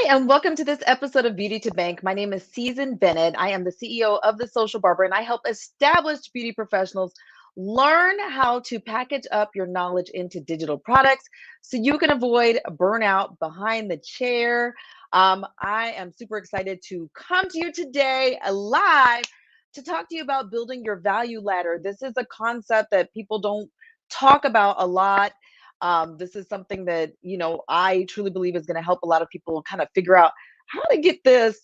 And welcome to this episode of Beauty to Bank. My name is Season Bennett. I am the CEO of The Social Barber, and I help established beauty professionals learn how to package up your knowledge into digital products so you can avoid burnout behind the chair. I am super excited to come to you today live to talk to you about building your value ladder. This is a concept that people don't talk about a lot. This is something that, I truly believe is going to help a lot of people kind of figure out how to get this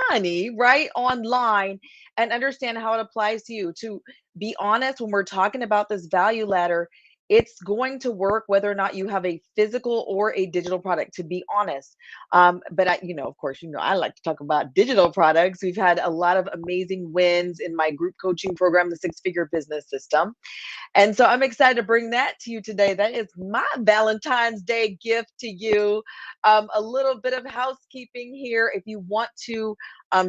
money right online and understand how it applies to you. To be honest, when we're talking about this value ladder, it's going to work whether or not you have a physical or a digital product, to be honest. But of course, I like to talk about digital products. We've had a lot of amazing wins in my group coaching program, the Six Figure Business System. And so I'm excited to bring that to you today. That is my Valentine's Day gift to you. A little bit of housekeeping here. If you want to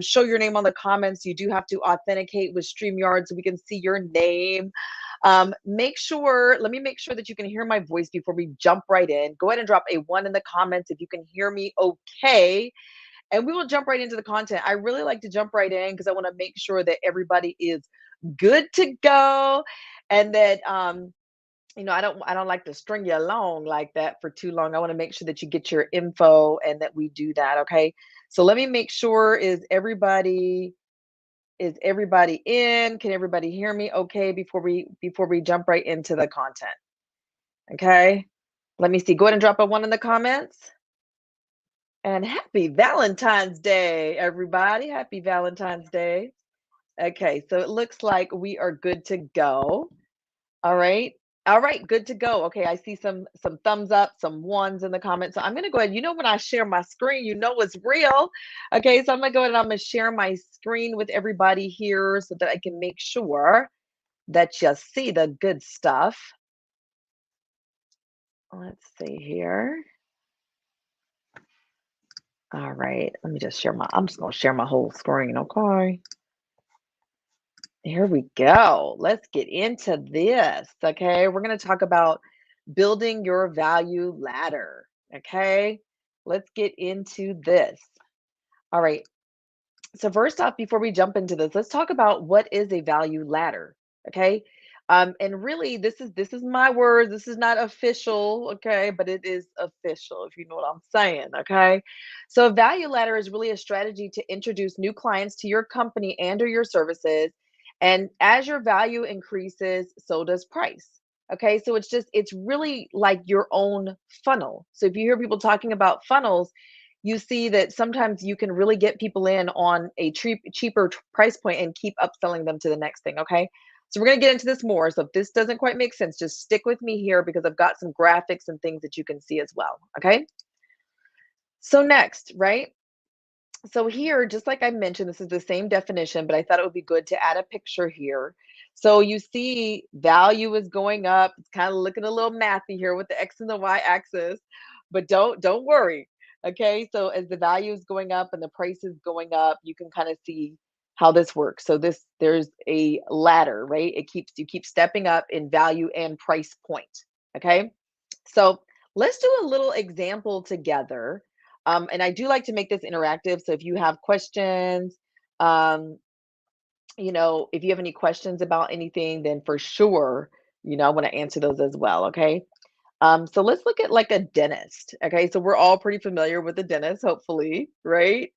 show your name on the comments, you do have to authenticate with StreamYard so we can see your name. Let me make sure that you can hear my voice before we jump right in. Go ahead and drop a 1 in the comments if you can hear me okay. And we will jump right into the content. I really like to jump right in because I want to make sure that everybody is good to go and that I don't like to string you along like that for too long. I want to make sure that you get your info and that we do that, okay? So let me make sure, is everybody in? Can everybody hear me okay before we jump right into the content? Okay? Let me see. Go ahead and drop a 1 in the comments. And happy Valentine's Day, everybody. Happy Valentine's Day. Okay, so it looks like we are good to go. All right. All right, good to go. Okay, I see some thumbs up, some ones in the comments. So I'm gonna go ahead. When I share my screen, it's real. Okay, so I'm gonna go ahead and I'm gonna share my screen with everybody here so that I can make sure that you see the good stuff. Let's see here. All right, let me just I'm just gonna share my whole screen, okay? Here we go. Let's get into this. Okay. We're going to talk about building your value ladder. Okay. Let's get into this. All right. So, first off, before we jump into this, let's talk about what is a value ladder. Okay. And really, this is my words. This is not official, okay, but it is official if you know what I'm saying, okay. So, a value ladder is really a strategy to introduce new clients to your company and or your services, and as your value increases, so does price. Okay, so it's really like your own funnel. So if you hear people talking about funnels, you see that sometimes you can really get people in on a cheaper price point and keep upselling them to the next thing. Okay. So we're going to get into this more. So if this doesn't quite make sense, just stick with me here because I've got some graphics and things that you can see as well. Okay. So next, right? So here, just like I mentioned, this is the same definition, but I thought it would be good to add a picture here. So you see value is going up. It's kind of looking a little mathy here with the X and the Y axis, but don't worry. Okay, so as the value is going up and the price is going up, you can kind of see how this works. So there's a ladder, right? You keep stepping up in value and price point. Okay. So let's do a little example together. And I do like to make this interactive. So if you have questions, um, if you have any questions about anything, then for sure, I want to answer those as well. Okay. So let's look at like a dentist. Okay. So we're all pretty familiar with the dentist, hopefully, right?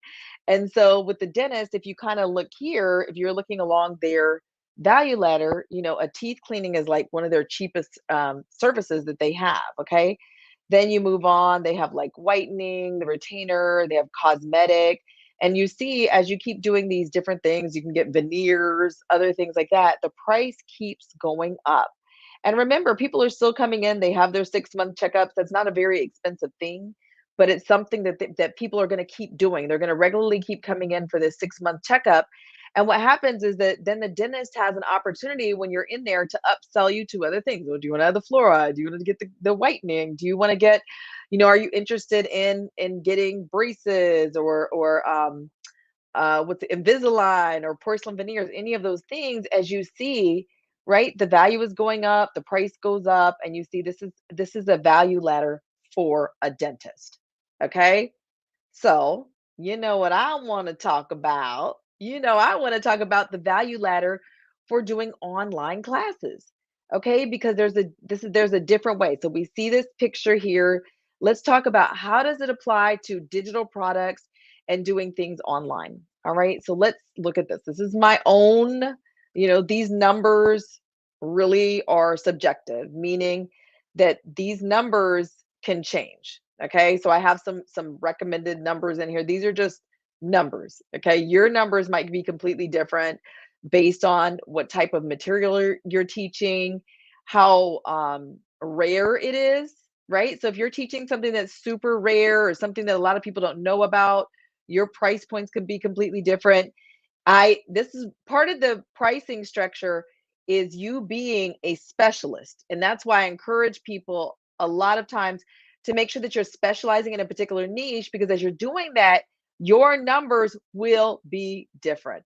And so with the dentist, if you kind of look here, if you're looking along their value ladder, a teeth cleaning is like one of their cheapest services that they have. Okay. Then you move on, they have like whitening, the retainer, they have cosmetic. And you see, as you keep doing these different things, you can get veneers, other things like that. The price keeps going up. And remember, people are still coming in. They have their 6-month checkups. That's not a very expensive thing, but it's something that people are going to keep doing. They're going to regularly keep coming in for this 6-month checkup. And what happens is that then the dentist has an opportunity when you're in there to upsell you to other things. Well, do you want to have the fluoride? Do you want to get the whitening? Do you want to get, are you interested in getting braces or what's Invisalign or porcelain veneers, any of those things? As you see, right, the value is going up, the price goes up, and you see this is a value ladder for a dentist. Okay. So, you know what I want to talk about? I want to talk about the value ladder for doing online classes. Okay, because there's a different way. So we see this picture here. Let's talk about how does it apply to digital products and doing things online. All right? So let's look at this. This is my own, these numbers really are subjective, meaning that these numbers can change. Okay, so I have some recommended numbers in here. These are just numbers. Okay, your numbers might be completely different based on what type of material you're teaching, how rare it is, right? So if you're teaching something that's super rare or something that a lot of people don't know about, your price points could be completely different. I This is part of the pricing structure is you being a specialist. And that's why I encourage people a lot of times to make sure that you're specializing in a particular niche, because as you're doing that, your numbers will be different.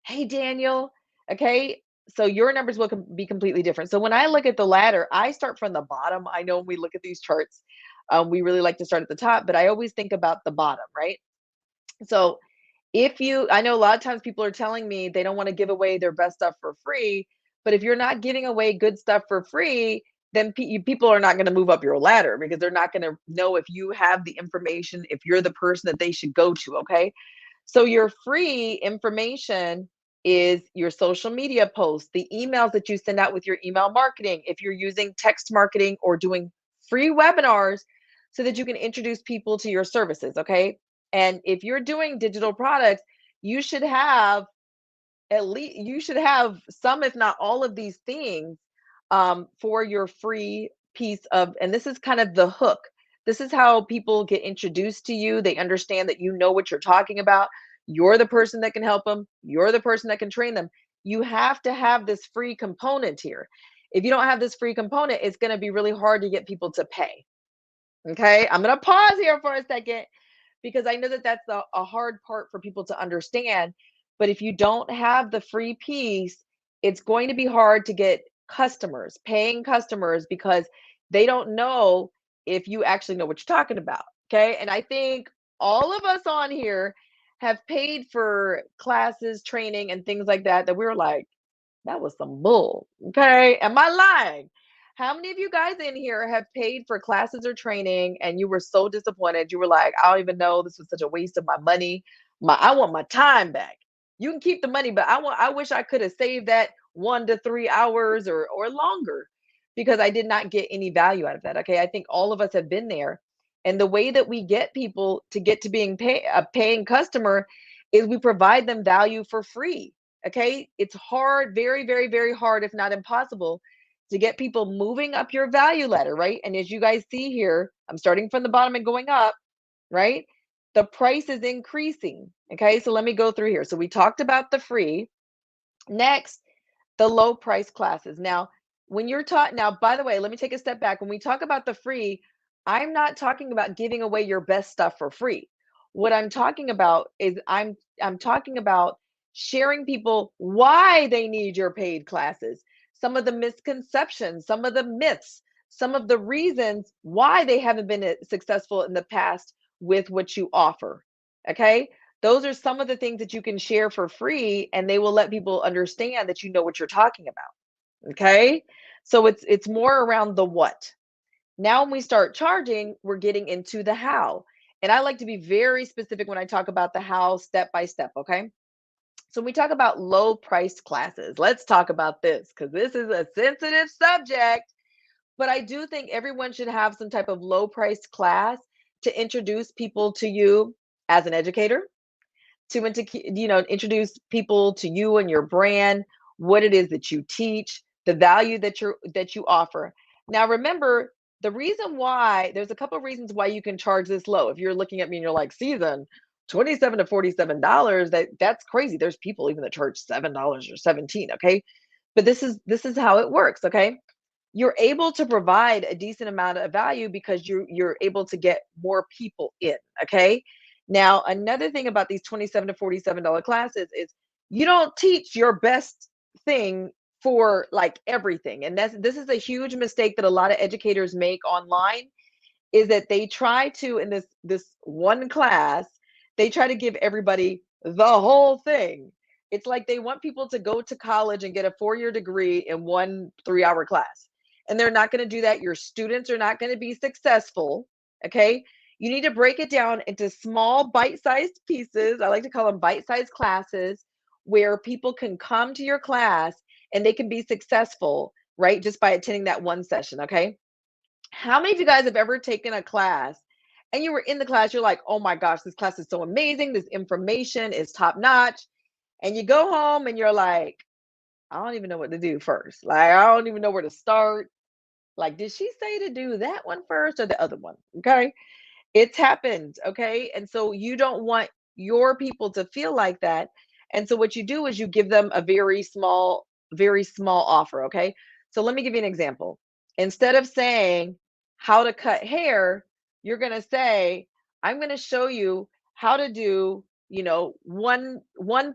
Hey, Daniel. Okay. So your numbers will be completely different. So when I look at the ladder, I start from the bottom. I know when we look at these charts, we really like to start at the top, but I always think about the bottom, right? So I know a lot of times people are telling me they don't want to give away their best stuff for free, but if you're not giving away good stuff for free, then people are not going to move up your ladder because they're not going to know if you have the information, if you're the person that they should go to. Okay. So your free information is your social media posts, the emails that you send out with your email marketing, if you're using text marketing or doing free webinars so that you can introduce people to your services. Okay. And if you're doing digital products, you should have some, if not all of these things for your free piece of, and this is kind of the hook. This is how people get introduced to you. They understand that you know what you're talking about. You're the person that can help them. You're the person that can train them. You have to have this free component here. If you don't have this free component, it's going to be really hard to get people to pay. Okay. I'm going to pause here for a second because I know that that's a hard part for people to understand. But if you don't have the free piece, it's going to be hard to get customers, paying customers, because they don't know if you actually know what you're talking about. Okay. And I think all of us on here have paid for classes, training, and things like that, that we were like, that was some bull. Okay. Am I lying? How many of you guys in here have paid for classes or training and you were so disappointed? You were like, I don't even know. This was such a waste of my money. I want my time back. You can keep the money, but I wish I could have saved that 1 to 3 hours or longer because I did not get any value out of that. Okay. I think all of us have been there. And the way that we get people to get to being a paying customer is we provide them value for free. Okay. It's hard, very, very, very hard, if not impossible, to get people moving up your value ladder, right? And as you guys see here, I'm starting from the bottom and going up, right? The price is increasing. Okay. So let me go through here. So we talked about the free. Next, the low price classes. Now, when you're taught, now, by the way, let me take a step back. When we talk about the free, I'm not talking about giving away your best stuff for free. What I'm talking about is I'm talking about sharing people why they need your paid classes, some of the misconceptions, some of the myths, some of the reasons why they haven't been successful in the past with what you offer. Okay? Those are some of the things that you can share for free, and they will let people understand that you know what you're talking about. Okay. So it's more around the what. Now, when we start charging, we're getting into the how. And I like to be very specific when I talk about the how, step by step. Okay. So when we talk about low priced classes, let's talk about this because this is a sensitive subject. But I do think everyone should have some type of low priced class to introduce people to you as an educator, introduce people to you and your brand, what it is that you teach, the value that you offer. Now remember, the reason why, there's a couple of reasons why you can charge this low. If you're looking at me and you're like, season 27 to $47, that's crazy. There's people even that charge $7 or 17. Okay. But this is how it works. Okay. You're able to provide a decent amount of value because you're able to get more people in. Okay. Now, another thing about these 27 to $47 classes is you don't teach your best thing for like everything. And this is a huge mistake that a lot of educators make online is that they try to, in this one class, they try to give everybody the whole thing. It's like they want people to go to college and get a 4-year degree in one 3-hour class. And they're not going to do that. Your students are not going to be successful. Okay. You need to break it down into small bite-sized pieces. I like to call them bite-sized classes where people can come to your class and they can be successful, right? Just by attending that one session. Okay. How many of you guys have ever taken a class and you were in the class, you're like, oh my gosh, this class is so amazing. This information is top notch. And you go home and you're like, I don't even know what to do first. Like, I don't even know where to start. Like, did she say to do that one first or the other one? Okay. It's happened. Okay. And so you don't want your people to feel like that. And so what you do is you give them a very small offer. Okay. So let me give you an example. Instead of saying how to cut hair, you're going to say, I'm going to show you how to do, one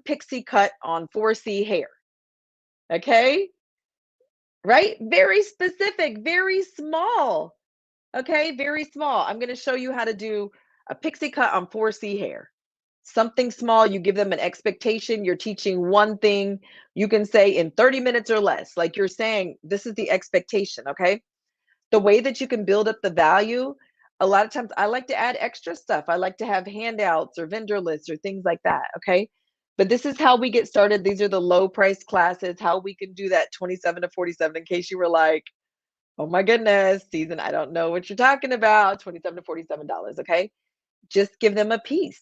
pixie cut on 4C hair. Okay. Right? Very specific, very small. Okay, very small. I'm going to show you how to do a pixie cut on 4C hair. Something small, you give them an expectation. You're teaching one thing, you can say in 30 minutes or less. Like you're saying, this is the expectation. Okay. The way that you can build up the value, a lot of times I like to add extra stuff. I like to have handouts or vendor lists or things like that. Okay. But this is how we get started. These are the low price classes, how we can do that 27 to 47 in case you were like, oh my goodness, season, I don't know what you're talking about. 27 to $47, okay? Just give them a piece.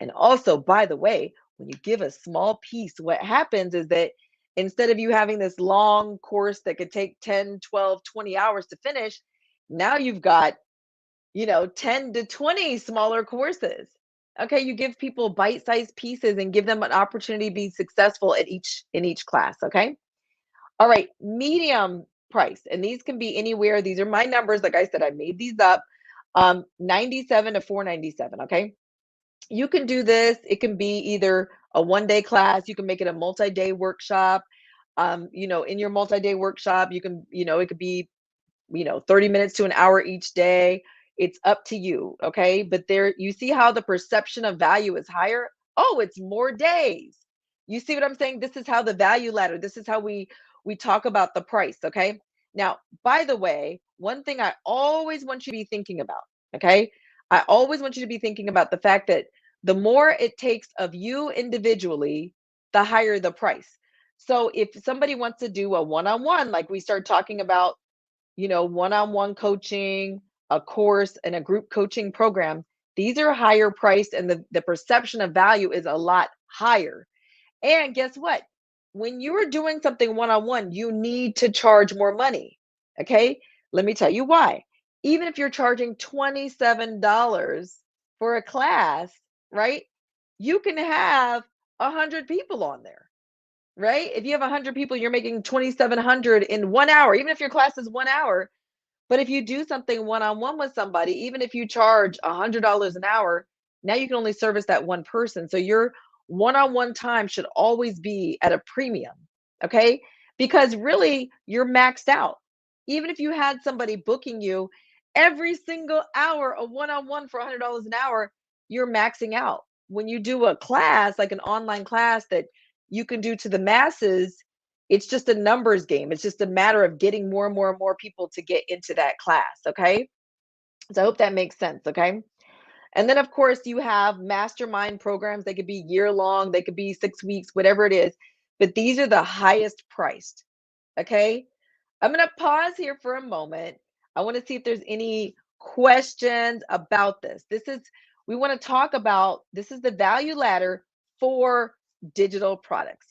And also, by the way, when you give a small piece, what happens is that instead of you having this long course that could take 10, 12, 20 hours to finish, now you've got, 10 to 20 smaller courses. Okay, you give people bite-sized pieces and give them an opportunity to be successful at each class, okay? All right, medium price, and these can be anywhere. These are my numbers. Like I said, I made these up. 97 to 497. Okay. You can do this. It can be either a 1-day class, you can make it a multi-day workshop. In your multi-day workshop, you can, it could be 30 minutes to an hour each day. It's up to you. Okay. But there, you see how the perception of value is higher? Oh, it's more days. You see what I'm saying? This is how the value ladder, this is how we talk about the price. Okay. Now, by the way, one thing I always want you to be thinking about, okay? I always want you to be thinking about the fact that the more it takes of you individually, the higher the price. So if somebody wants to do a one-on-one, like we start talking about, one-on-one coaching, a course, and a group coaching program, these are higher priced and the perception of value is a lot higher. And guess what? When you are doing something one-on-one, you need to charge more money. Okay? Let me tell you why. Even if you're charging $27 for a class, right? You can have 100 people on there, right? If you have 100 people, you're making 2,700 in 1 hour, even if your class is 1 hour. But if you do something one-on-one with somebody, even if you charge $100 an hour, now you can only service that one person. So your one-on-one time should always be at a premium, okay? Because really, you're maxed out. Even if you had somebody booking you every single hour, a one-on-one for $100 an hour, you're maxing out. When you do a class, like an online class that you can do to the masses, it's just a numbers game. It's just a matter of getting more and more and more people to get into that class, okay? So I hope that makes sense, okay? And then of course you have mastermind programs. They could be year long, they could be 6 weeks, whatever it is, but these are the highest priced, okay? I'm going to pause here for a moment. I want to see if there's any questions about this. We want to talk about, this is the value ladder for digital products.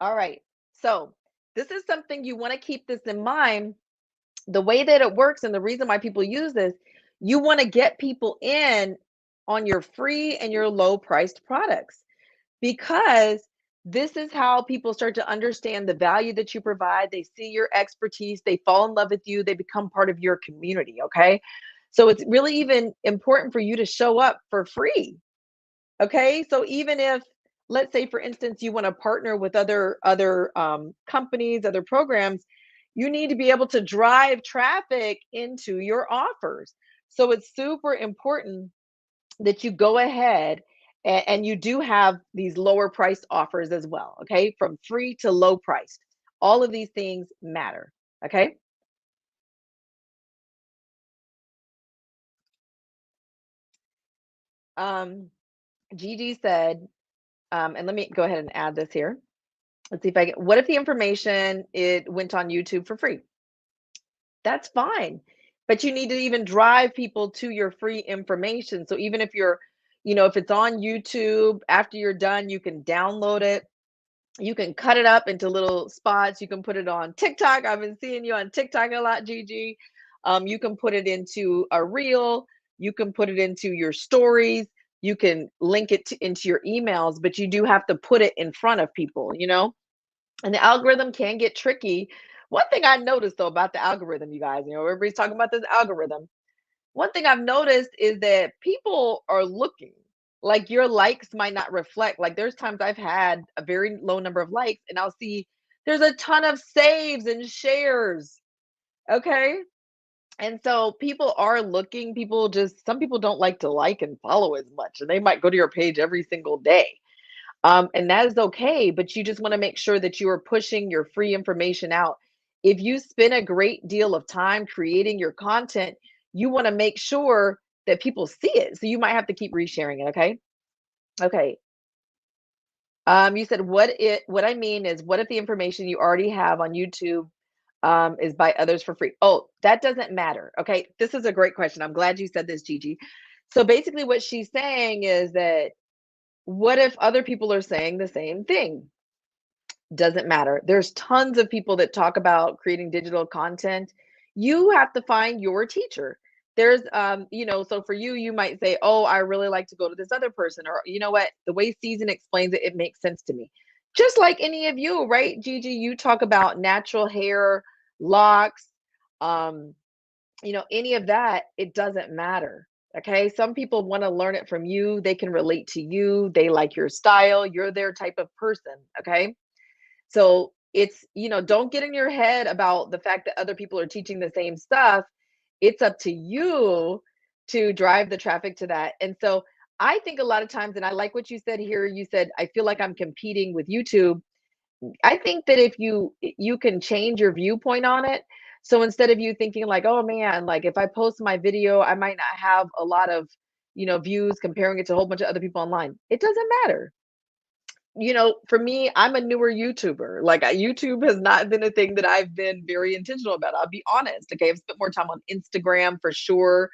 All right. So this is something you want to keep this in mind. The way that it works and the reason why people use this, you want to get people in on your free and your low priced products because this is how people start to understand the value that you provide. They see your expertise, they fall in love with you, they become part of your community. Okay. So it's really even important for you to show up for free. Okay. So even if let's say for instance you want to partner with other companies, other programs, you need to be able to drive traffic into your offers. So it's super important that you go ahead and you do have these lower priced offers as well, okay? From free to low priced. All of these things matter, okay? Um, Gigi said, and let me go ahead and add this here. Let's see if I get, what if the information it went on YouTube for free? That's fine. But you need to even drive people to your free information. So even if you're, if it's on YouTube, after you're done, you can download it. You can cut it up into little spots. You can put it on TikTok. I've been seeing you on TikTok a lot, Gigi. You can put it into a reel. You can put it into your stories. You can link it into your emails, but you do have to put it in front of people. And the algorithm can get tricky. One thing I noticed though about the algorithm, you guys, everybody's talking about this algorithm. One thing I've noticed is that people are looking. Like your likes might not reflect. Like there's times I've had a very low number of likes and I'll see there's a ton of saves and shares. Okay. And so people are looking. Some people don't like to like and follow as much, and they might go to your page every single day. And that is okay, but you just want to make sure that you are pushing your free information out. If you spend a great deal of time creating your content, you want to make sure that people see it. So you might have to keep resharing it. Okay. Okay. You said what I mean is what if the information you already have on YouTube is by others for free? Oh, that doesn't matter. Okay. This is a great question. I'm glad you said this, Gigi. So basically, what she's saying is that what if other people are saying the same thing? Doesn't matter. There's tons of people that talk about creating digital content. You have to find your teacher. So for you, you might say, "Oh, I really like to go to this other person," or you know what, the way Season explains it, it makes sense to me. Just like any of you, right, Gigi? You talk about natural hair, locks, um, any of that. It doesn't matter. Okay, some people want to learn it from you. They can relate to you. They like your style. You're their type of person. Okay, so don't get in your head about the fact that other people are teaching the same stuff. It's up to you to drive the traffic to that. And so I think a lot of times, and I like what you said here, you said, I feel like I'm competing with YouTube. I think that if you can change your viewpoint on it. So instead of you thinking like, oh man, like if I post my video, I might not have a lot of, views comparing it to a whole bunch of other people online. It doesn't matter. For me, I'm a newer YouTuber. Like, YouTube has not been a thing that I've been very intentional about. I'll be honest. Okay, I've spent more time on Instagram for sure,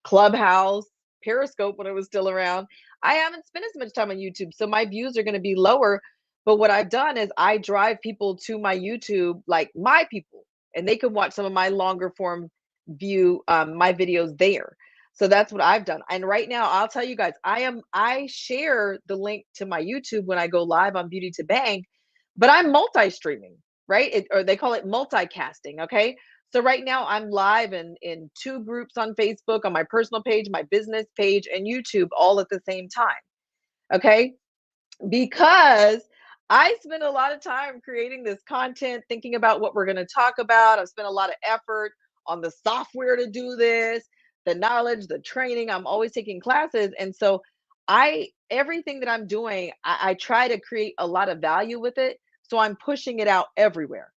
Clubhouse, Periscope when it was still around. I haven't spent as much time on YouTube, so my views are going to be lower. But what I've done is I drive people to my YouTube, like my people, and they can watch some of my longer form my videos there. So that's what I've done. And right now, I'll tell you guys, I share the link to my YouTube when I go live on Beauty to Bank, but I'm multi-streaming, right? Or they call it multicasting, okay? So right now I'm live in two groups on Facebook, on my personal page, my business page, and YouTube all at the same time. Okay? Because I spend a lot of time creating this content, thinking about what we're going to talk about. I've spent a lot of effort on the software to do this, the knowledge, the training. I'm always taking classes. And so everything that I'm doing, I try to create a lot of value with it. So I'm pushing it out everywhere.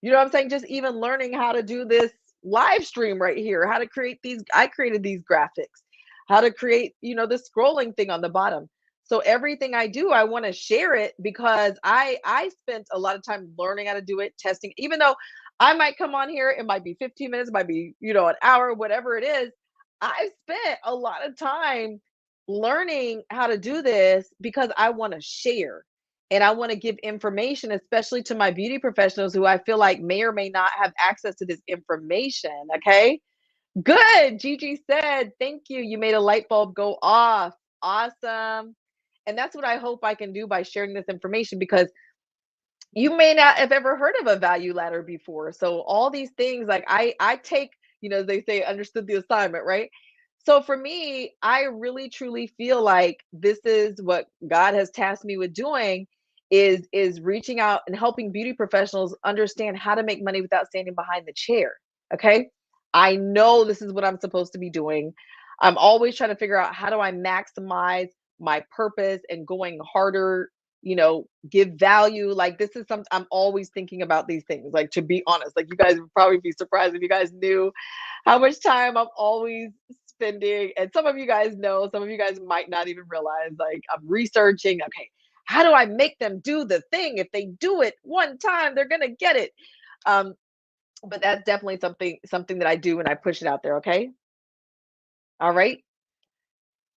You know what I'm saying? Just even learning how to do this live stream right here, how to create I created these graphics, how to create, the scrolling thing on the bottom. So everything I do, I want to share it because I spent a lot of time learning how to do it, testing, even though I might come on here, it might be 15 minutes, it might be, an hour, whatever it is. I spent a lot of time learning how to do this because I want to share. And I want to give information, especially to my beauty professionals who I feel like may or may not have access to this information. Okay. Good. Gigi said, thank you. You made a light bulb go off. Awesome. And that's what I hope I can do by sharing this information because you may not have ever heard of a value ladder before. So all these things, like I take, they say understood the assignment, right? So for me, I really truly feel like this is what God has tasked me with doing is reaching out and helping beauty professionals understand how to make money without standing behind the chair. Okay? I know this is what I'm supposed to be doing. I'm always trying to figure out how do I maximize my purpose and going harder, give value. Like this is something I'm always thinking about these things. Like to be honest, like you guys would probably be surprised if you guys knew how much time I'm always spending. And some of you guys know, some of you guys might not even realize, like, I'm researching, okay, how do I make them do the thing? If they do it one time, they're gonna get it. Um, but that's definitely something that I do and I push it out there, okay? All right.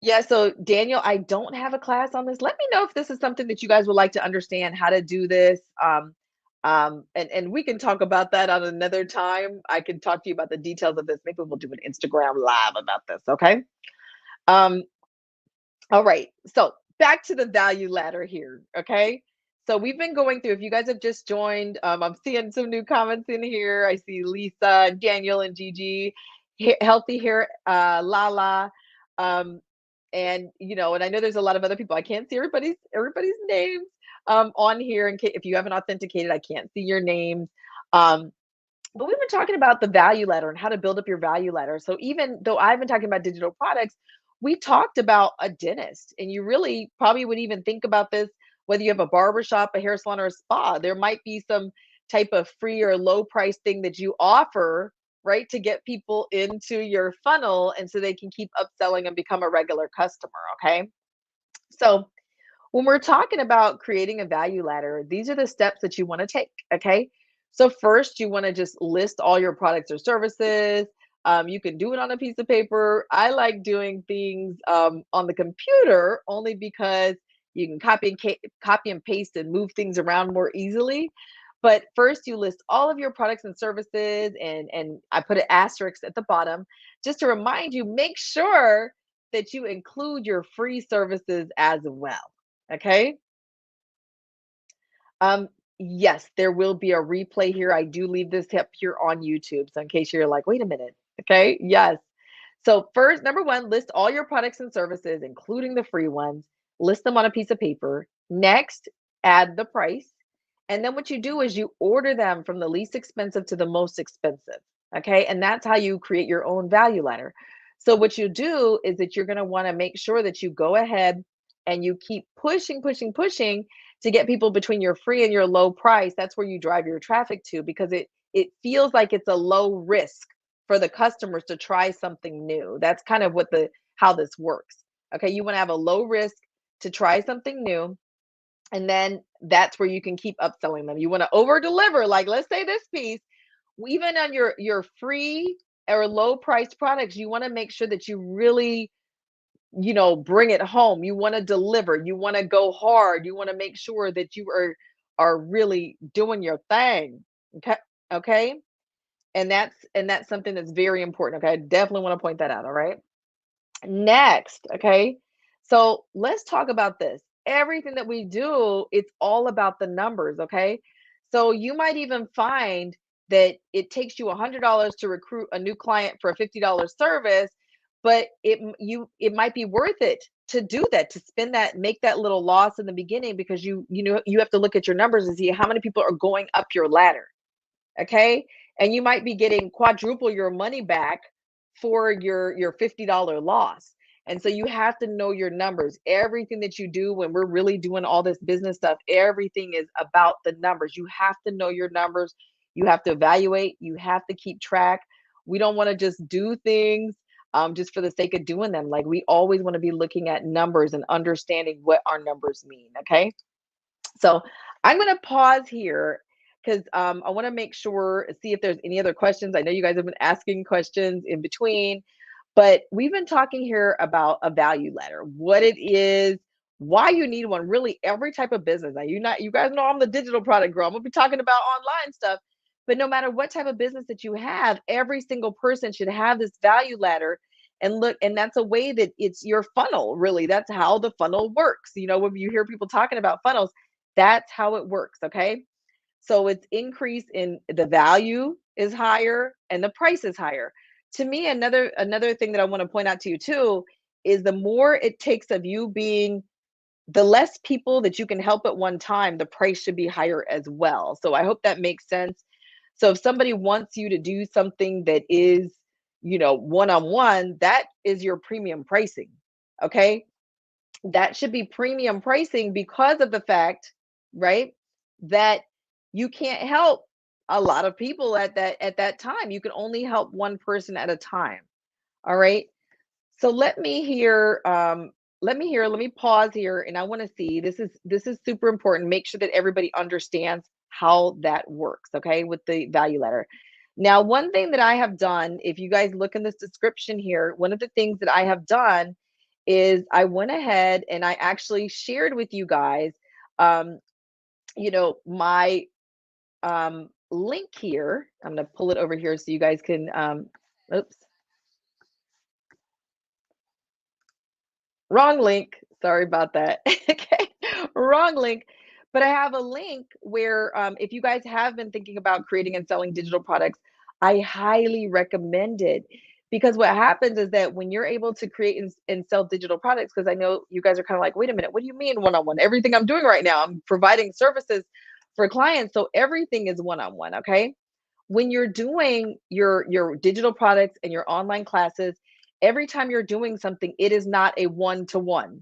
Yeah, so Daniel, I don't have a class on this. Let me know if this is something that you guys would like to understand how to do this. And we can talk about that on another time. I can talk to you about the details of this. Maybe we'll do an Instagram live about this, okay? Um, all right. So back to the value ladder here, okay? So we've been going through, if you guys have just joined, I'm seeing some new comments in here. I see Lisa, and Daniel, and Gigi, healthy hair, Lala. Um, and and I know there's a lot of other people. I can't see everybody's names on here. In case if you haven't authenticated, I can't see your names. Um, but we've been talking about the value ladder and how to build up your value ladder. So even though I've been talking about digital products, we talked about a dentist, and you really probably would even think about this whether you have a barber shop, a hair salon, or a spa. There might be some type of free or low price thing that you offer, right, to get people into your funnel and so they can keep upselling and become a regular customer. Okay. So when we're talking about creating a value ladder, these are the steps that you want to take. Okay. So, first, you want to just list all your products or services. You can do it on a piece of paper. I like doing things on the computer only because you can copy and paste and move things around more easily. But first, you list all of your products and services, and I put an asterisk at the bottom just to remind you. Make sure that you include your free services as well. Okay. Um, yes, there will be a replay here. I do leave this up here on YouTube. So in case you're like, wait a minute. Okay. Yes. So first, number one, list all your products and services, including the free ones. List them on a piece of paper. Next, add the price. And then what you do is you order them from the least expensive to the most expensive. Okay. And that's how you create your own value ladder. So what you do is that you're going to want to make sure that you go ahead and you keep pushing, pushing, pushing to get people between your free and your low price. That's where you drive your traffic to because it feels like it's a low risk for the customers to try something new. That's kind of what the how this works. Okay, you want to have a low risk to try something new, and then that's where you can keep upselling them. You want to over deliver, like let's say this piece, even on your free or low price products, you want to make sure that you really bring it home. You want to deliver, you want to go hard, you want to make sure that you are really doing your thing. Okay. Okay. And that's something that's very important. Okay. I definitely want to point that out. All right. Next, okay. So let's talk about this. Everything that we do, it's all about the numbers, okay? So you might even find that it takes you $100 to recruit a new client for a $50 service, but it might be worth it to do that, to spend that, make that little loss in the beginning because you have to look at your numbers and see how many people are going up your ladder. Okay. And you might be getting quadruple your money back for your $50 loss. And so you have to know your numbers. Everything that you do when we're really doing all this business stuff, everything is about the numbers. You have to know your numbers. You have to evaluate. You have to keep track. We don't want to just do things just for the sake of doing them. Like we always want to be looking at numbers and understanding what our numbers mean. Okay. So I'm going to pause here because I want to make sure, see if there's any other questions. I know you guys have been asking questions in between, but we've been talking here about a value ladder, what it is, why you need one, really every type of business. Now, you guys know I'm the digital product girl. I'm going to be talking about online stuff, but no matter what type of business that you have, every single person should have this value ladder. And look, and that's a way that it's your funnel, really. That's how the funnel works. When you hear people talking about funnels, that's how it works, okay? So it's increase in the value is higher and the price is higher. to me, another thing that I want to point out to you too is the more it takes of you being the less people that you can help at one time, the price should be higher as well. So I hope that makes sense. So if somebody wants you to do something that is, one-on-one, that is your premium pricing. Okay? That should be premium pricing because of the fact, right, that you can't help a lot of people at that time. You can only help one person at a time. All right? So let me pause here, and I want to see, this is super important. Make sure that everybody understands how that works, okay, with the value ladder. Now, one thing that I have done, if you guys look in this description here, one of the things that I have done is I went ahead and I actually shared with you guys, um, my link here. I'm going to pull it over here so you guys can, oops, wrong link. Sorry about that. Okay, wrong link. But I have a link where, if you guys have been thinking about creating and selling digital products, I highly recommend it. Because what happens is that when you're able to create and sell digital products, because I know you guys are kind of like, wait a minute, what do you mean one on one? Everything I'm doing right now, I'm providing services for clients. So everything is one on one. Okay. When you're doing your digital products and your online classes, every time you're doing something, it is not a one to one.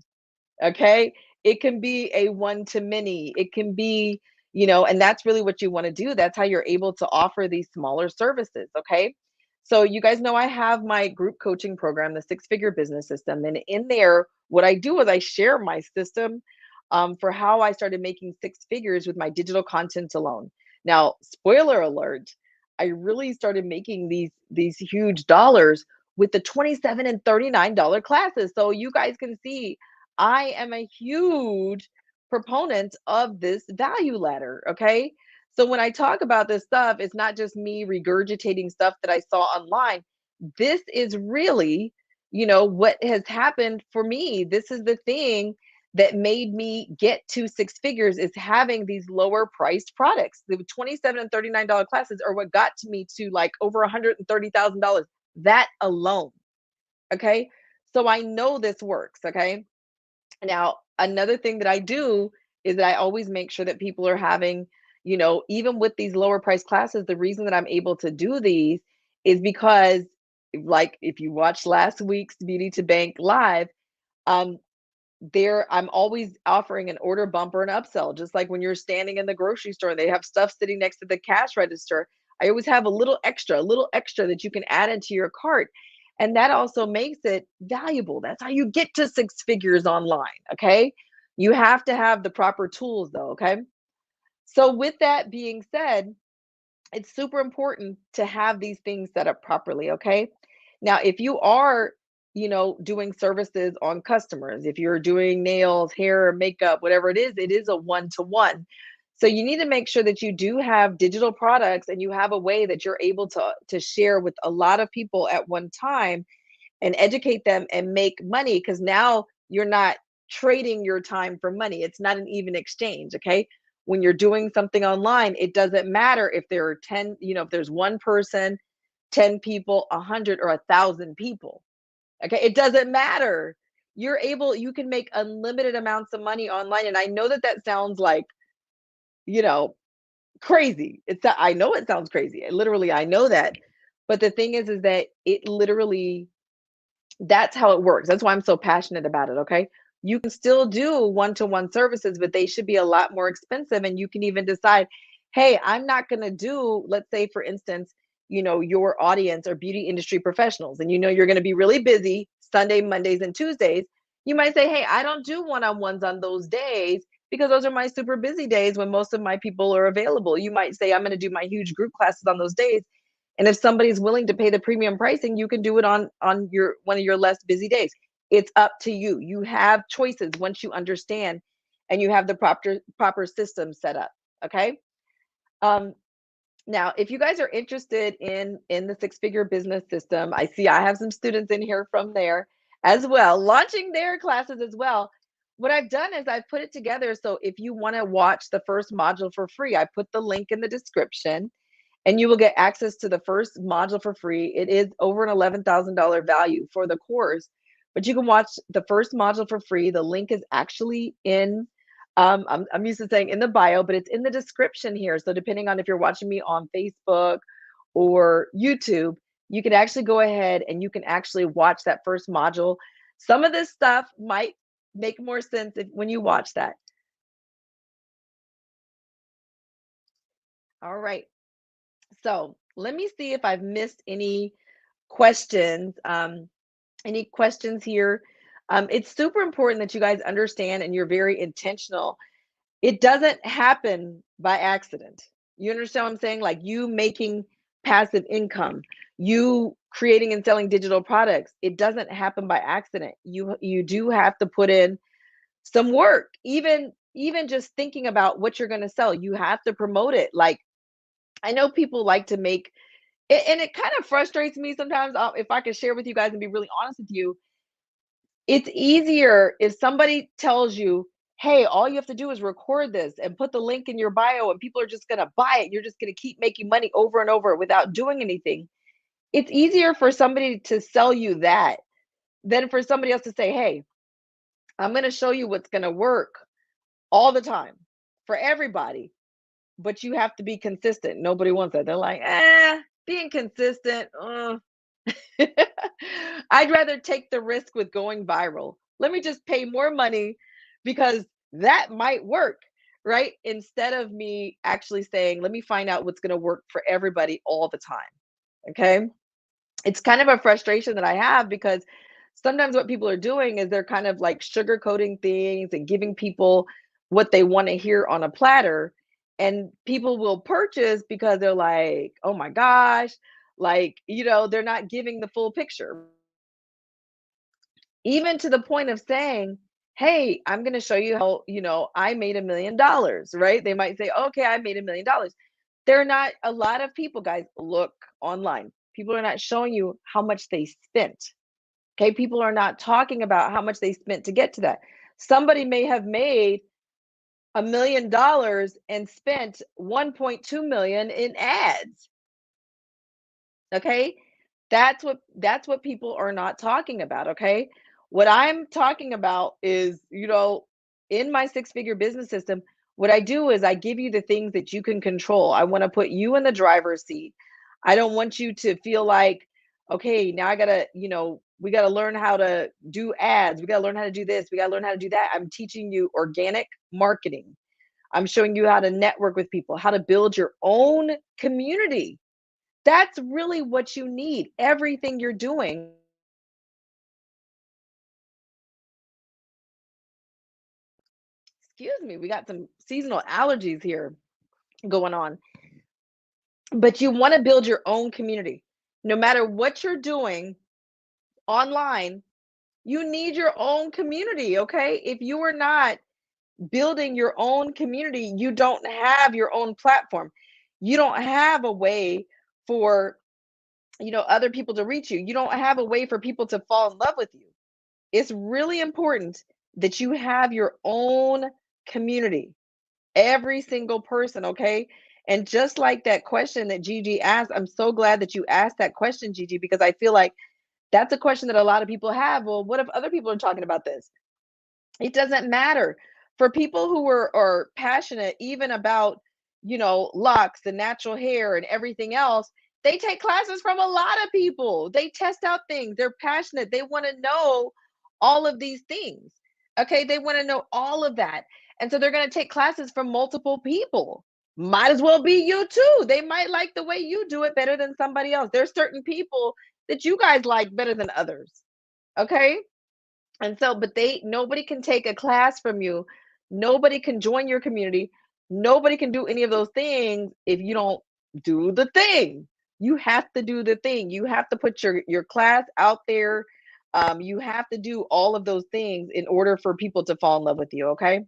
Okay, it can be a one to many, it can be, and that's really what you want to do. That's how you're able to offer these smaller services. Okay, so you guys know I have my group coaching program, the six figure business system, and in there what I do is I share my system, for how I started making six figures with my digital content alone. Now, spoiler alert, I really started making these huge dollars with the 27 and $39 classes. So you guys can see I am a huge proponent of this value ladder. Okay. So when I talk about this stuff, it's not just me regurgitating stuff that I saw online. This is really, what has happened for me. This is the thing that made me get to six figures, is having these lower priced products. The 27 and $39 classes are what got to me to like over $130,000. That alone. Okay. So I know this works. Okay. Now, another thing that I do is that I always make sure that people are having, even with these lower price classes, the reason that I'm able to do these is because, like, if you watched last week's Beauty to Bank live, um, I'm always offering an order bumper and upsell, just like when you're standing in the grocery store and they have stuff sitting next to the cash register. I always have a little extra that you can add into your cart. And that also makes it valuable. That's how you get to six figures online. Okay. You have to have the proper tools though. Okay. So, with that being said, it's super important to have these things set up properly. Okay. Now, if you are, doing services on customers, if you're doing nails, hair, makeup, whatever it is a one to one. So you need to make sure that you do have digital products and you have a way that you're able to share with a lot of people at one time and educate them and make money, because now you're not trading your time for money. It's not an even exchange. Okay. When you're doing something online, it doesn't matter if there are 10, if there's one person, 10 people, 100, or 1,000 people. Okay. It doesn't matter. You can make unlimited amounts of money online. And I know that that sounds like, you know, crazy. I know it sounds crazy. Literally, I know that. But the thing is that it literally, that's how it works. That's why I'm so passionate about it. Okay. You can still do one to one services, but they should be a lot more expensive. And you can even decide, hey, I'm not going to do, let's say, for instance, your audience are beauty industry professionals, and you're going to be really busy Sunday, Mondays, and Tuesdays. You might say, hey, I don't do one on ones on those days because those are my super busy days when most of my people are available. You might say, I'm going to do my huge group classes on those days, and if somebody's willing to pay the premium pricing, you can do it on your one of your less busy days. It's up to you. You have choices once you understand and you have the proper system set up. Okay. Um, Now, if you guys are interested in the six figure business system, I see I have some students in here from there as well, launching their classes as well. What I've done is I've put it together. So if you want to watch the first module for free, I put the link in the description. and you will get access to the first module for free. It is over an $11,000 value for the course, but you can watch the first module for free. The link is actually in, I'm used to saying in the bio, but it's in the description here. So depending on if you're watching me on Facebook or YouTube, you can actually go ahead and you can actually watch that first module. Some of this stuff might make more sense when you watch that. All right. So let me see if I've missed questions. Any questions here? It's super important that you guys understand and you're very intentional. It doesn't happen by accident. You understand what I'm saying? Like you making passive income, you creating and selling digital products. It doesn't happen by accident. You do have to put in some work. Even just thinking about what you're going to sell, you have to promote it. Like I know people like to make it, and it kind of frustrates me sometimes. If I could share with you guys and be really honest with you, it's easier if somebody tells you, hey, all you have to do is record this and put the link in your bio, and people are just going to buy it. You're just going to keep making money over and over without doing anything. It's easier for somebody to sell you that than for somebody else to say, hey, I'm going to show you what's going to work all the time for everybody, but you have to be consistent. Nobody wants that. They're like, being consistent. I'd rather take the risk with going viral. Let me just pay more money because that might work, right? Instead of me actually saying, let me find out what's going to work for everybody all the time. Okay. It's kind of a frustration that I have because sometimes what people are doing is they're kind of like sugarcoating things and giving people what they want to hear on a platter. And people will purchase because they're like, oh my gosh, like, they're not giving the full picture. Even to the point of saying, hey, I'm going to show you how, I made $1 million, right? They might say, okay, I made $1 million. They're not, a lot of people, guys, look online. People are not showing you how much they spent. Okay. People are not talking about how much they spent to get to that. Somebody may have made $1 million and spent 1.2 million in ads. Okay. That's what people are not talking about. Okay. What I'm talking about is, in my six-figure business system, what I do is I give you the things that you can control. I want to put you in the driver's seat. I don't want you to feel like, okay, now I gotta, we gotta learn how to do ads. We gotta learn how to do this. We gotta learn how to do that. I'm teaching you organic marketing. I'm showing you how to network with people, how to build your own community. That's really what you need. Everything you're doing. Excuse me, we got some seasonal allergies here going on. But you want to build your own community. No matter what you're doing online, you need your own community, okay? If you are not building your own community, you don't have your own platform. You don't have a way for, other people to reach you. You don't have a way for people to fall in love with you. It's really important that you have your own community, every single person, okay? And just like that question that Gigi asked, I'm so glad that you asked that question, Gigi, because I feel like that's a question that a lot of people have. Well, what if other people are talking about this? It doesn't matter. For people who are passionate even about, locks and natural hair and everything else, they take classes from a lot of people. They test out things. They're passionate. They want to know all of these things. Okay, they want to know all of that. And so they're going to take classes from multiple people. Might as well be you too. They might like the way you do it better than somebody else. There's certain people that you guys like better than others. Okay? And so, but nobody can take a class from you. Nobody can join your community. Nobody can do any of those things if you don't do the thing. You have to do the thing. You have to put your class out there. You have to do all of those things in order for people to fall in love with you. Okay.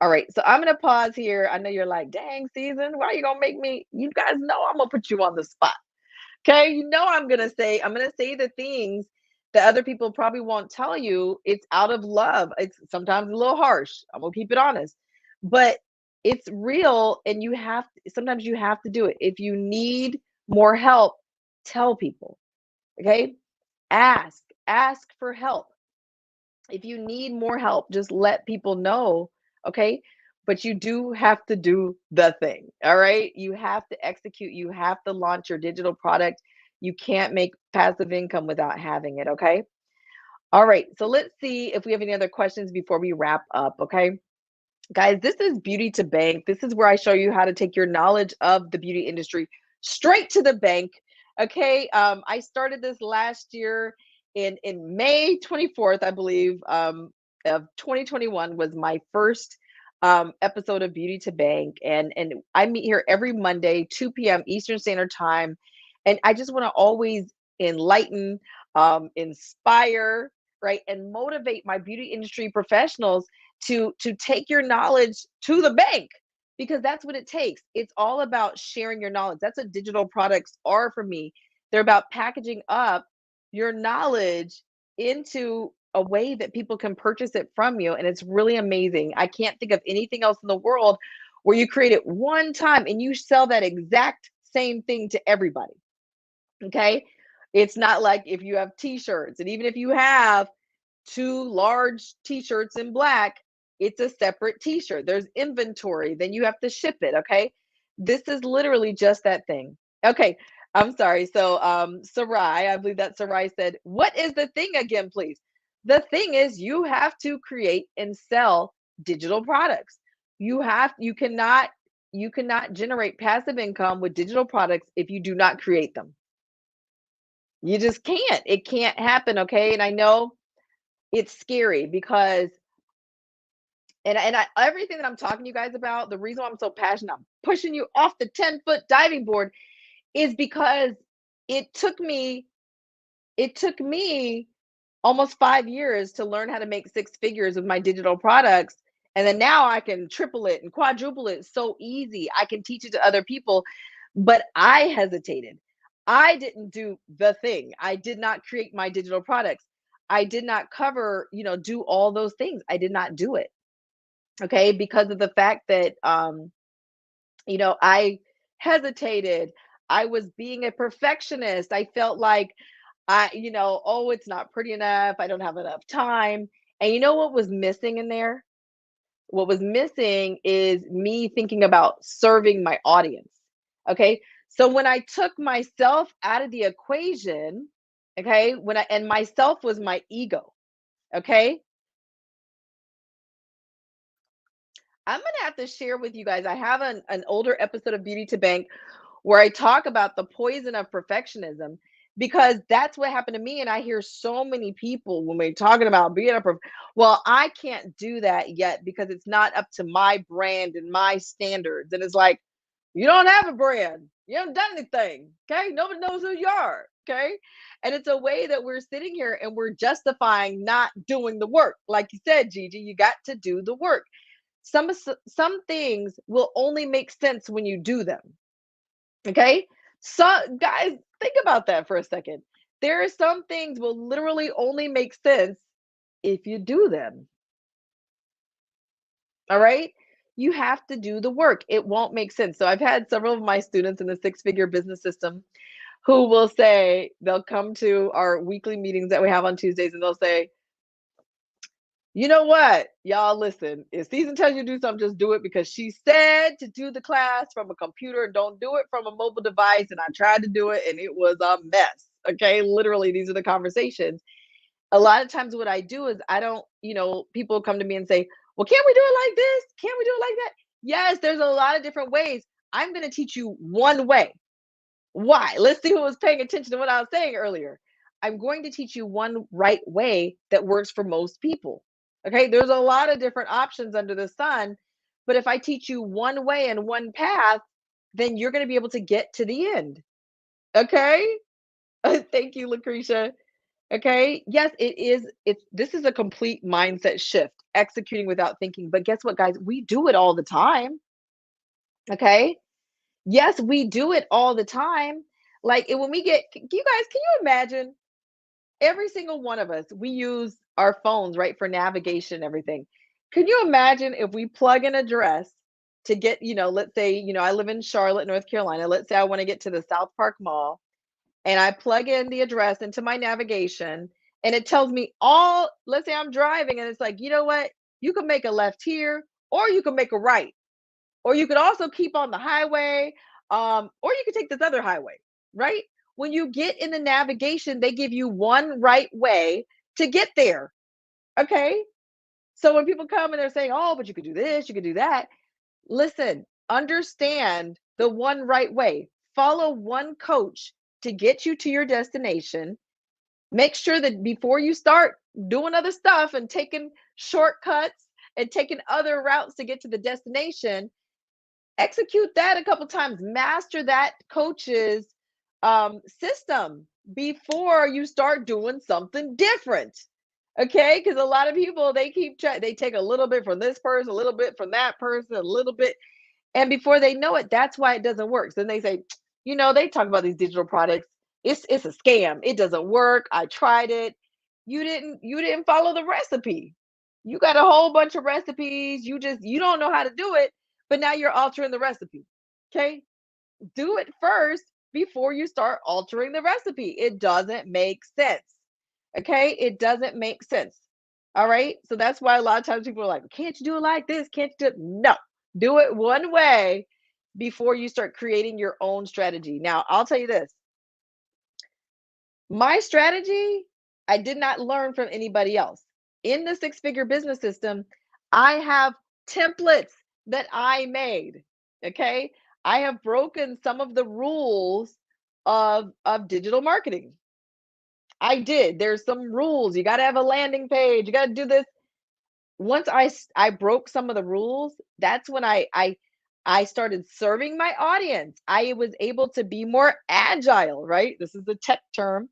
All right. So I'm gonna pause here. I know you're like, dang, season, why are you gonna make me? You guys know I'm gonna put you on the spot. Okay, I'm gonna say the things that other people probably won't tell you. It's out of love. It's sometimes a little harsh. I'm gonna keep it honest. But It's real, and sometimes you have to do it. If you need more help, tell people, okay? Ask for help. If you need more help, just let people know, okay? But you do have to do the thing, all right? You have to execute, you have to launch your digital product. You can't make passive income without having it, okay? All right, so let's see if we have any other questions before we wrap up, okay? Guys, this is Beauty to Bank. This is where I show you how to take your knowledge of the beauty industry straight to the bank. Okay. I started this last year in May 24th, I believe, of 2021 was my first episode of Beauty to Bank. And I meet here every Monday, 2 p.m. Eastern Standard Time. And I just want to always enlighten, inspire, right, and motivate my beauty industry professionals to take your knowledge to the bank, because that's what it takes. It's all about sharing your knowledge. That's what digital products are for me. They're about packaging up your knowledge into a way that people can purchase it from you, and it's really amazing. I can't think of anything else in the world where you create it one time and you sell that exact same thing to everybody. Okay? It's not like if you have t-shirts, and even if you have two large t-shirts in black, it's a separate t-shirt. There's inventory, then you have to ship it, okay? This is literally just that thing. Okay, I'm sorry. So Sarai, I believe that Sarai said, "What is the thing again, please?" The thing is you have to create and sell digital products. You cannot generate passive income with digital products if you do not create them. You just can't. It can't happen, okay? And I know it's scary because everything that I'm talking to you guys about, the reason why I'm so passionate, I'm pushing you off the 10-foot diving board, is because it took me it took me almost 5 years to learn how to make six figures with my digital products. And then now I can triple it and quadruple it so easy. I can teach it to other people. But I hesitated. I didn't do the thing. I did not create my digital products. I did not cover, do all those things. I did not do it. Okay. Because of the fact that, I hesitated. I was being a perfectionist. I felt like oh, it's not pretty enough. I don't have enough time. And you know what was missing in there? What was missing is me thinking about serving my audience. Okay. So when I took myself out of the equation, okay, and myself was my ego. Okay. I'm going to have to share with you guys. I have an older episode of Beauty to Bank where I talk about the poison of perfectionism, because that's what happened to me. And I hear so many people when we're talking about being well, I can't do that yet because it's not up to my brand and my standards. And it's like, you don't have a brand. You haven't done anything. Okay. Nobody knows who you are. Okay. And it's a way that we're sitting here and we're justifying not doing the work. Like you said, Gigi, you got to do the work. Some things will only make sense when you do them. Okay. So, guys, think about that for a second. There are some things will literally only make sense if you do them. All right. You have to do the work. It won't make sense. So, I've had several of my students in the six-figure business system who will say, they'll come to our weekly meetings that we have on Tuesdays, and they'll say, you know what? Y'all listen, if Season tells you to do something, just do it, because she said to do the class from a computer and don't do it from a mobile device. And I tried to do it and it was a mess. Okay. Literally, these are the conversations. A lot of times, what I do is I don't, people come to me and say, well, can't we do it like this? Can't we do it like that? Yes, there's a lot of different ways. I'm going to teach you one way. Why? Let's see who was paying attention to what I was saying earlier. I'm going to teach you one right way that works for most people. Okay, there's a lot of different options under the sun, but if I teach you one way and one path, then you're going to be able to get to the end. Okay? Thank you, Lucretia. Okay? Yes, this is a complete mindset shift, executing without thinking. But guess what, guys? We do it all the time. Okay? Yes, we do it all the time. Like, when we get, you guys, can you imagine, every single one of us, we use our phones, right, for navigation and everything. Can you imagine if we plug an address to get, let's say, I live in Charlotte, North Carolina. Let's say I want to get to the South Park Mall, and I plug in the address into my navigation, and it tells me all, let's say I'm driving and it's like, you know what? You can make a left here, or you can make a right, or you could also keep on the highway, or you could take this other highway, right? When you get in the navigation, they give you one right way to get there. Okay. So when people come and they're saying, oh, but you could do this, you could do that. Listen, understand the one right way. Follow one coach to get you to your destination. Make sure that before you start doing other stuff and taking shortcuts and taking other routes to get to the destination, execute that a couple times. Master that coach's system before you start doing something different. Okay, because a lot of people, they keep they take a little bit from this person, a little bit from that person, a little bit, and before they know it, that's why it doesn't work. So then they say, they talk about these digital products. It's a scam. It doesn't work. I tried it. You didn't follow the recipe. You got a whole bunch of recipes. You don't know how to do it, but now you're altering the recipe. Okay? Do it first before you start altering the recipe. It doesn't make sense. Okay? It doesn't make sense. All right? So that's why a lot of times people are like, can't you do it like this? Can't you do it? No. Do it one way before you start creating your own strategy. Now, I'll tell you this. My strategy, I did not learn from anybody else. In the six-figure business system, I have templates that I made. Okay? I have broken some of the rules of digital marketing. I did. There's some rules. You got to have a landing page. You got to do this. Once I broke some of the rules, that's when I started serving my audience. I was able to be more agile, right? This is the tech term.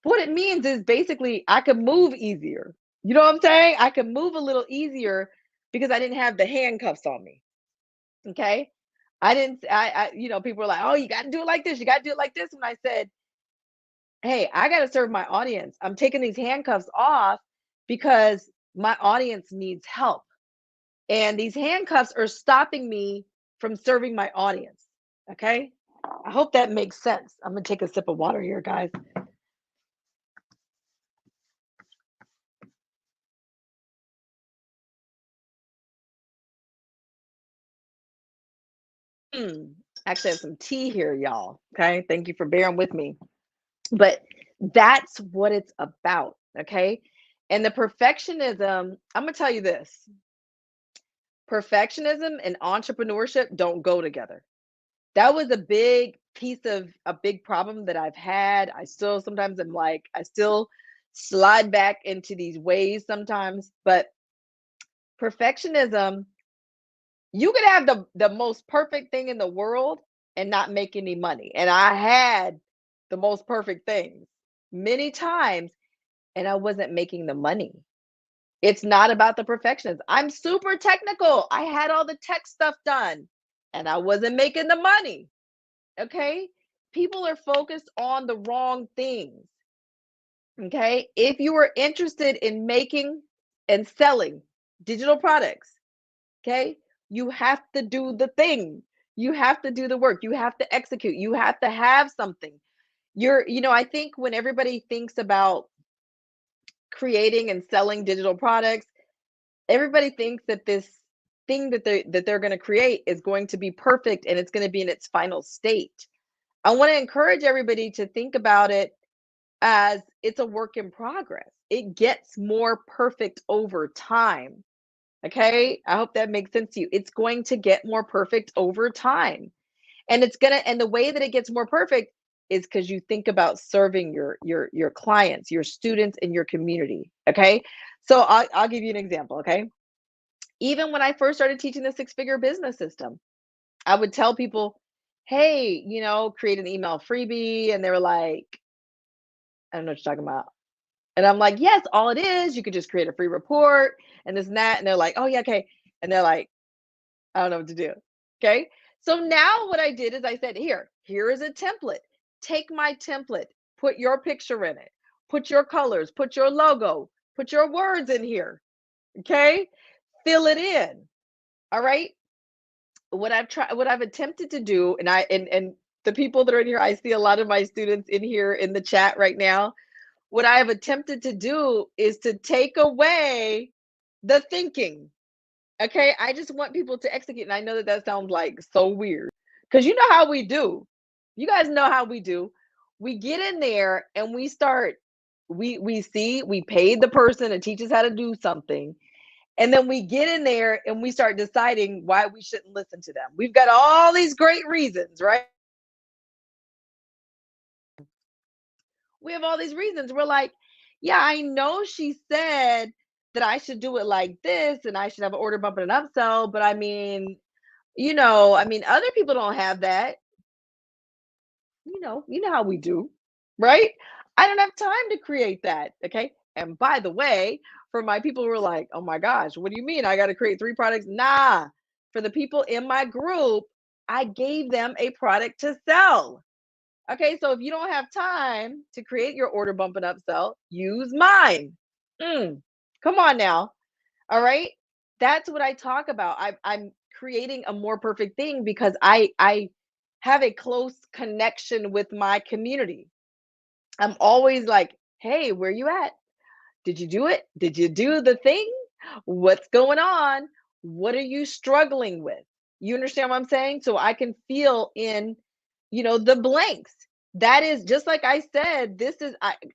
What it means is basically I could move easier. You know what I'm saying? I could move a little easier because I didn't have the handcuffs on me. Okay? I didn't people were like, "Oh, you got to do it like this. You got to do it like this." And I said, "Hey, I got to serve my audience. I'm taking these handcuffs off because my audience needs help. And these handcuffs are stopping me from serving my audience." Okay? I hope that makes sense. I'm going to take a sip of water here, guys. Mm. Actually, I have some tea here, y'all. Okay? Thank you for bearing with me. But that's what it's about. Okay? And the perfectionism, I'm going to tell you this. Perfectionism and entrepreneurship don't go together. That was a big problem that I've had. I still sometimes I'm like, I still slide back into these ways sometimes, but perfectionism, you could have the most perfect thing in the world and not make any money. And I had the most perfect things many times and I wasn't making the money. It's not about the perfectionism. I'm super technical. I had all the tech stuff done and I wasn't making the money. Okay? People are focused on the wrong things. Okay? If you are interested in making and selling digital products, okay, you have to do the thing. You have to do the work. You have to execute. You have to have something. I think when everybody thinks about creating and selling digital products, everybody thinks that this thing that they're going to create is going to be perfect and it's going to be in its final state. I want to encourage everybody to think about it as it's a work in progress. It gets more perfect over time. Okay? I hope that makes sense to you. It's going to get more perfect over time. And the way that it gets more perfect is because you think about serving your clients, your students, and your community. Okay? So I'll give you an example, okay? Even when I first started teaching the six-figure business system, I would tell people, hey, create an email freebie. And they were like, I don't know what you're talking about. And I'm like, yes, all it is, you could just create a free report and this and that. And they're like, oh, yeah, okay. And they're like, I don't know what to do. Okay. So now what I did is I said, here is a template. Take my template, put your picture in it, put your colors, put your logo, put your words in here. Okay. Fill it in. All right. what I've attempted to do, and and the people that are in here, I see a lot of my students in here in the chat right now. What I have attempted to do is to take away the thinking. Okay, I just want people to execute, and I know that that sounds like so weird because you know how we do. You guys know how we do. We get in there and we start. We see we paid the person to teach us how to do something, and then we get in there and we start deciding why we shouldn't listen to them. We've got all these great reasons, right? We have all these reasons. We're like, yeah, I know she said that I should do it like this and I should have an order bump and an upsell, but I mean, I mean, other people don't have that. You know how we do, right? I don't have time to create that. Okay. And by the way, for my people who are like, oh my gosh, what do you mean? I got to create 3 products? Nah. For the people in my group, I gave them a product to sell. Okay. So if you don't have time to create your order bump and upsell, use mine. Mm, come on now. All right. That's what I talk about. I'm creating a more perfect thing because I have a close connection with my community. I'm always like, hey, where you at? Did you do it? Did you do the thing? What's going on? What are you struggling with? You understand what I'm saying? So I can feel in, the blanks. That is just like I said,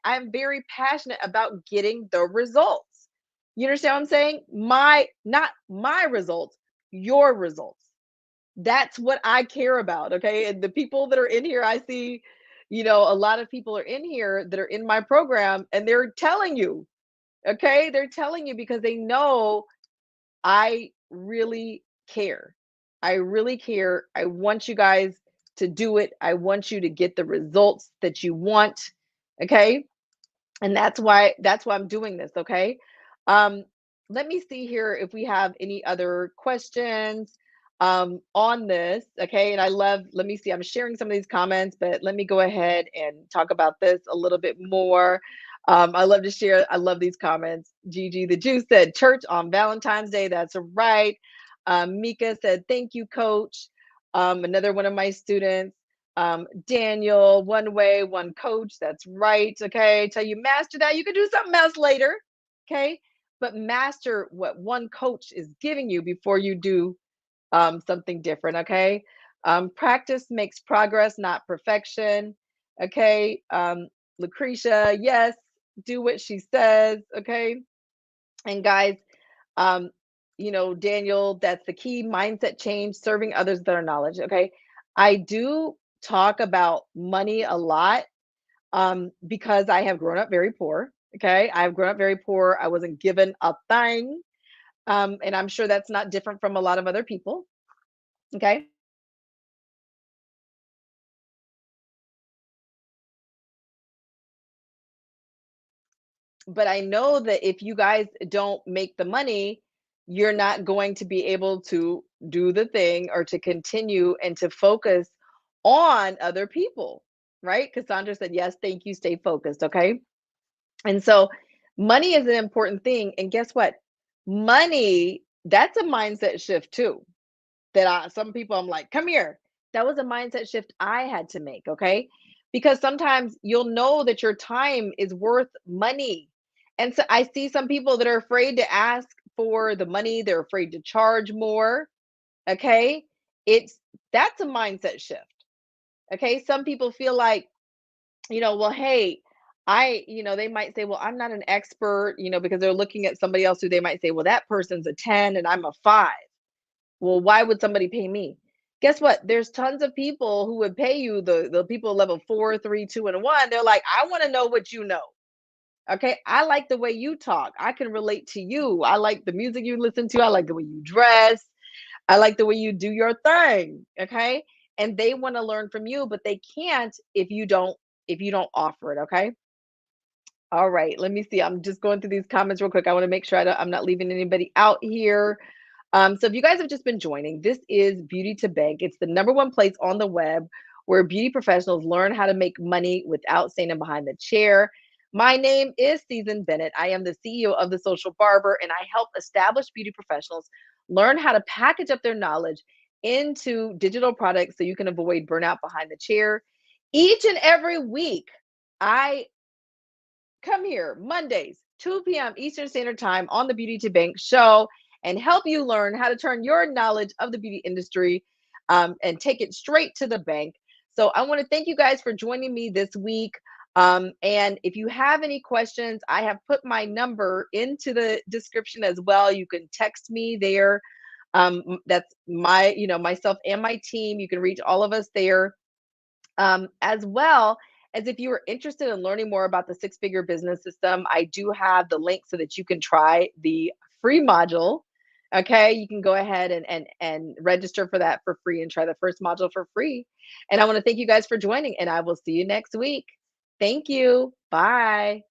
I'm very passionate about getting the results. You understand what I'm saying? Not my results, your results. That's what I care about. Okay. And the people that are in here, I see, a lot of people are in here that are in my program and they're telling you, okay? They're telling you because they know I really care. I really care. I want you guys to do it. I want you to get the results that you want, okay? And that's why I'm doing this, okay? Um let me see here if we have any other questions on this, okay? And let me see, I'm sharing some of these comments, but let me go ahead and talk about this a little bit more. I love to share. I love these comments. Gigi the Jew said church on Valentine's Day. That's right. Mika said thank you, coach. Another one of my students, Daniel, one way, one coach. That's right. Okay. Till you master that, you can do something else later. Okay. But master what one coach is giving you before you do something different. Okay. Practice makes progress, not perfection. Okay. Lucretia, yes, do what she says. Okay. And guys, um, Daniel, that's the key mindset change, serving others with our knowledge. Okay. I do talk about money a lot because I have grown up very poor. Okay. I've grown up very poor. I wasn't given a thing. And I'm sure that's not different from a lot of other people. Okay. But I know that if you guys don't make the money, you're not going to be able to do the thing or to continue and to focus on other people, right? Cassandra said, yes, thank you, stay focused. Okay. And so money is an important thing. And guess what? Money, that's a mindset shift too. Some people I'm like, come here. That was a mindset shift I had to make. Okay. Because sometimes you'll know that your time is worth money. And so I see some people that are afraid to ask for the money, they're afraid to charge more. Okay. It's That's a mindset shift. Okay. Some people feel like, well, hey, they might say, well, I'm not an expert, because they're looking at somebody else who they might say, well, that person's a 10 and I'm a 5. Well, why would somebody pay me? Guess what? There's tons of people who would pay you, the people level 4, 3, 2, and 1. They're like, I want to know what you know. Okay. I like the way you talk. I can relate to you. I like the music you listen to. I like the way you dress. I like the way you do your thing. Okay. And they want to learn from you, but they can't if you don't offer it. Okay. All right. Let me see. I'm just going through these comments real quick. I want to make sure I'm not leaving anybody out here. So if you guys have just been joining, this is Beauty to Bank. It's the number one place on the web where beauty professionals learn how to make money without standing behind the chair. My name is Susan Bennett. I am the CEO of The Social Barber, and I help established beauty professionals learn how to package up their knowledge into digital products so you can avoid burnout behind the chair. Each and every week, I come here Mondays, 2 p.m. Eastern Standard Time on the Beauty to Bank show and help you learn how to turn your knowledge of the beauty industry and take it straight to the bank. So I want to thank you guys for joining me this week. And if you have any questions, I have put my number into the description as well. You can text me there. That's my, myself and my team. You can reach all of us there. As well as if you are interested in learning more about the six-figure business system, I do have the link so that you can try the free module. Okay, you can go ahead and register for that for free and try the first module for free. And I want to thank you guys for joining, and I will see you next week. Thank you. Bye.